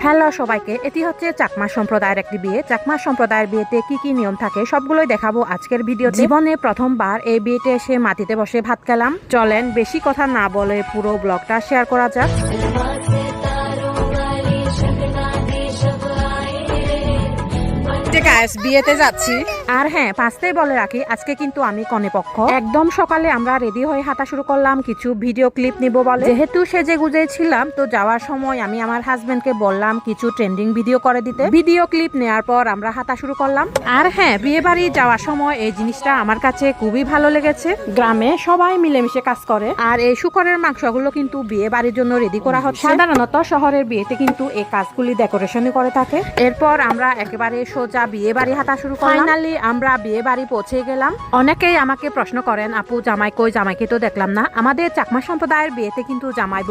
Hello সবাইকে, এটি হচ্ছে চাকমা সম্প্রদায়ের একটি বিয়ে। চাকমা সম্প্রদায়ের বিয়েতে কি কি নিয়ম থাকে সবগুলোই দেখাবো আজকের ভিডিও। জীবনে প্রথমবার এই বিয়েতে এসে মাটিতে বসে ভাত খেলাম। চলেন বেশি কথা না বলে পুরো ব্লগটা শেয়ার করা যাক। বিয়েতে যাচ্ছি। আর হ্যাঁ, ফার্স্টেই বলে রাখি আজকে কিন্তু আমি কনেপক্ষ। একদম সকালে আমরা রেডি হয়ে হাঁটা শুরু করলাম কিছু ভিডিও ক্লিপ নিব বলে। যেহেতু সেজে গুজে ছিলাম, তো যাওয়ার সময় আমি আমার হাজবেন্ডকে বললাম কিছু ট্রেন্ডিং ভিডিও করে দিতে। ভিডিও ক্লিপ নেওয়ার পর আমরা হাঁটা শুরু করলাম। আর হ্যাঁ, বিয়ে বাড়ি যাওয়ার সময় এই জিনিসটা আমার কাছে খুবই ভালো লেগেছে। গ্রামে সবাই মিলেমিশে কাজ করে, আর এই শুকরের মাংসগুলো কিন্তু বিয়ে বাড়ির জন্য রেডি করা হচ্ছে। সাধারণত শহরের বিয়েতে কিন্তু এই কাজগুলি ডেকোরেশনই করে থাকে। এরপর আমরা একেবারে সোজা বিয়ে বাড়ি হাঁটা শুরু করলাম। ফাইনালি আমরা বিয়ে বাড়ি পৌঁছে গেলাম। অনেকেই আমাকে প্রশ্ন করেন, আপু জামাই কই? জামাইকে তো দেখলাম না। আমাদের চাকমা সম্প্রদায়ের বিয়েতে কিন্তু জামাই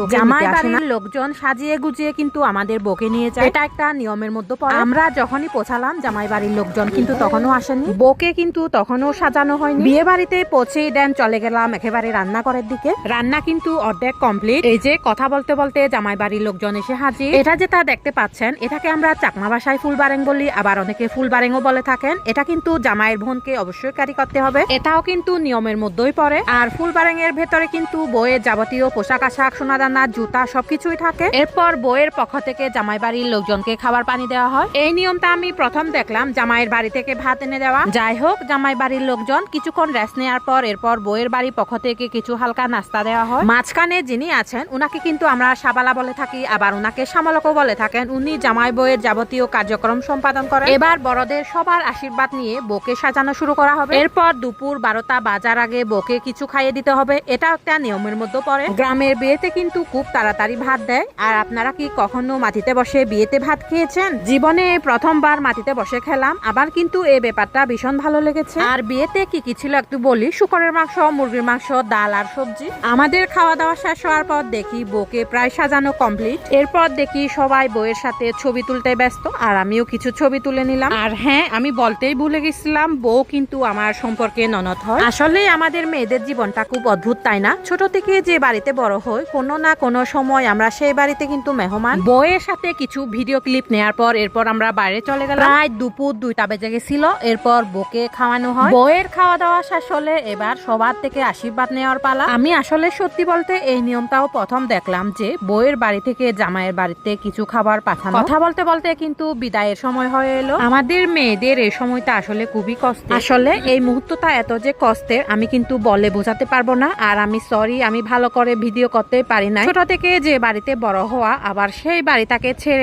বাড়ির লোকজন সাজিয়ে গুজিয়ে কিন্তু আমাদের বউকে নিয়ে যায়। এটা একটা নিয়মের মধ্যে পড়ে। আমরা যখনই পৌঁছালাম জামাই বাড়ির লোকজন কিন্তু তখনও আসেনি, বউকে কিন্তু তখনও সাজানো হয়নি। বিয়ে বাড়িতে পৌঁছেই দেন চলে গেলাম একেবারে রান্নাঘরের দিকে। রান্না কিন্তু অর্ধেক কমপ্লিট। এই যে কথা বলতে বলতে জামাই বাড়ির লোকজন এসে হাজির। এটা যেটা দেখতে পাচ্ছেন, এটাকে আমরা চাকমা ভাষায় ফুলবারেং বলি, আবার অনেকে ফুলবারেংও বলে থাকেন। এটা কিন্তু জামাইয়ের বোনকে অবশ্যই ক্যারি করতে হবে, এটাও কিন্তু নিয়মের মধ্যেই পড়ে। আর ফুলবারেং এর ভেতরে কিন্তু বউয়ের যাবতীয় পোশাক আশাক, সোনাদানা, জুতা সবকিছুই থাকে। এরপর বউয়ের পক্ষ থেকে জামাই বাড়ির লোকজনকে খাবার পানি দেওয়া হয়। এই নিয়মটা আমি প্রথম দেখলাম, জামাইয়ের বাড়ি থেকে ভাত এনে দেওয়া। যাই হোক, জামাই বাড়ির লোকজন কিছুক্ষণ রেস্ট নেওয়ার পর এরপর বউয়ের বাড়ির পক্ষ থেকে কিছু হালকা নাস্তা দেওয়া হয়। মাঝখানে যিনি আছেন উনাকে কিন্তু আমরা সাবালা বলে থাকি, আবার উনাকে সামালকও বলে থাকেন। উনি জামাই বউয়ের যাবতীয় কার্যক্রম সম্পাদন করেন। এবার বড়দের সবার আশীর্বাদ নিয়ে বউকে সাজানো শুরু করা হবে। এরপর দুপুর 12টা বাজার আগে বউকে কিছু খাইয়ে দিতে হবে, এটা একটা নিয়মের মধ্যে পড়ে। গ্রামের বিয়েতে কিন্তু খুব তাড়াতাড়ি ভাত দেয়। আর আপনারা কি কখনো মাটিতে বসে বিয়েতে ভাত খেয়েছেন? জীবনে প্রথমবার মাটিতে বসে খেলাম, আবার কিন্তু এই ব্যাপারটা ভীষণ ভালো লেগেছে। আর বিয়েতে কি কি ছিল একটু বলি। শুকরের মাংস, মুরগির মাংস, ডাল আর সবজি। আমাদের খাওয়া দাওয়া শেষ হওয়ার পর দেখি বউকে প্রায় সাজানো কমপ্লিট। এরপর দেখি সবাই বউয়ের সাথে ছবি তুলতে ব্যস্ত, আর আমিও কিছু ছবি তুলে নিলাম। আর হ্যাঁ, আমি বলতেই ভুলে গেছিলাম, বউ কিন্তু আমার সম্পর্কে ননদ হয়। আসলে আমাদের মেয়েদের জীবনটা খুব অদ্ভুত, তাই না? ছোট থেকে যে বাড়িতে বড় হই, কোনো না কোনো সময় আমরা সেই বাড়িতে কিন্তু মেহমান। বউয়ের সাথে কিছু ভিডিও ক্লিপ নেওয়ার পর এরপর আমরা বাইরে চলে গেলাম। প্রায় দুপুর 2টা বেজে গেছিল। এরপর বউকে খাওয়ানো হয়। বউয়ের খাওয়া দাওয়া শেষ হলে এবার সবার থেকে আশীর্বাদ নেওয়ার পালা। আমি আসলে সত্যি বলতে এই নিয়মটাও প্রথম দেখলাম, যে বউয়ের বাড়ি থেকে জামাইয়ের বাড়িতে কিছু খাবার পাঠানো। কথা বলতে বলতে কিন্তু বিদায়ের সময় হয়ে এলো। আমাদের মেয়েদের এই সময়টা আসলে খুবই কষ্ট। আসলে এই মুহূর্তটা এত যে কষ্টের আমি কিন্তু বলে বোঝাতে পারবো না। আর আমি সরি, আমি ভালো করে ভিডিও করতে পারি না। ছোট থেকে যে বাড়িতে বড় হওয়া, আবার সেই বাড়িটাকে ছেড়ে